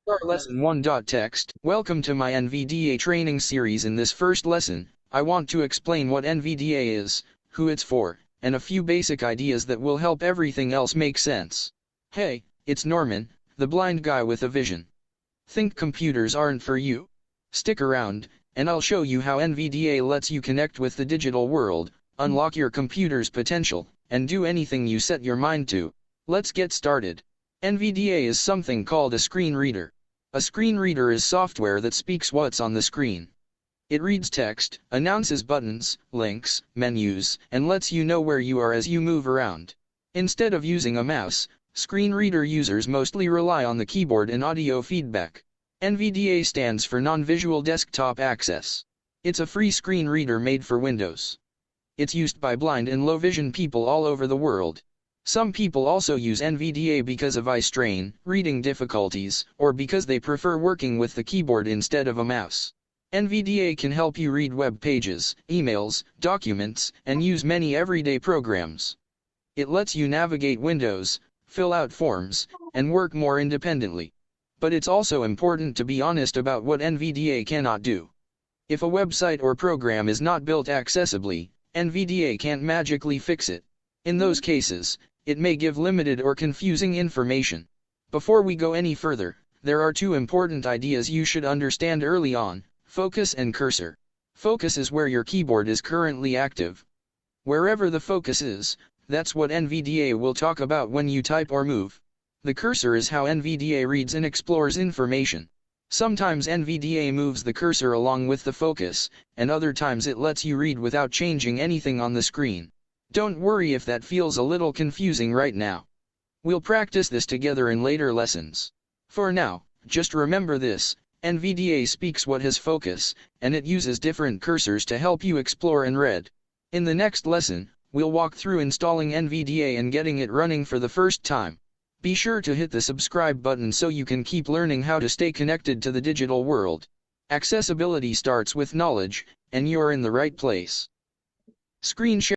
Start lesson 1.text. Welcome to my NVDA training series. In this first lesson, I want to explain what NVDA is, who it's for, and a few basic ideas that will help everything else make sense. Hey, it's Norman, the blind guy with a vision. Think computers aren't for you? Stick around, and I'll show you how NVDA lets you connect with the digital world, unlock your computer's potential, and do anything you set your mind to. Let's get started. NVDA is something called a screen reader. A screen reader is software that speaks what's on the screen. It reads text, announces buttons, links, menus, and lets you know where you are as you move around. Instead of using a mouse, screen reader users mostly rely on the keyboard and audio feedback. NVDA stands for NonVisual Desktop Access. It's a free screen reader made for Windows. It's used by blind and low vision people all over the world. Some people also use NVDA because of eye strain, reading difficulties, or because they prefer working with the keyboard instead of a mouse. NVDA can help you read web pages, emails, documents, and use many everyday programs. It lets you navigate windows, fill out forms, and work more independently. But it's also important to be honest about what NVDA cannot do. If a website or program is not built accessibly, NVDA can't magically fix it. In those cases, it may give limited or confusing information. Before we go any further, there are two important ideas you should understand early on: focus and cursor. Focus is where your keyboard is currently active. Wherever the focus is, that's what NVDA will talk about when you type or move. The cursor is how NVDA reads and explores information. Sometimes NVDA moves the cursor along with the focus, and other times it lets you read without changing anything on the screen. Don't worry if that feels a little confusing right now. We'll practice this together in later lessons. For now, just remember this: NVDA speaks what has focus, and it uses different cursors to help you explore and read. In the next lesson, we'll walk through installing NVDA and getting it running for the first time. Be sure to hit the subscribe button so you can keep learning how to stay connected to the digital world. Accessibility starts with knowledge, and you're in the right place. Screen share.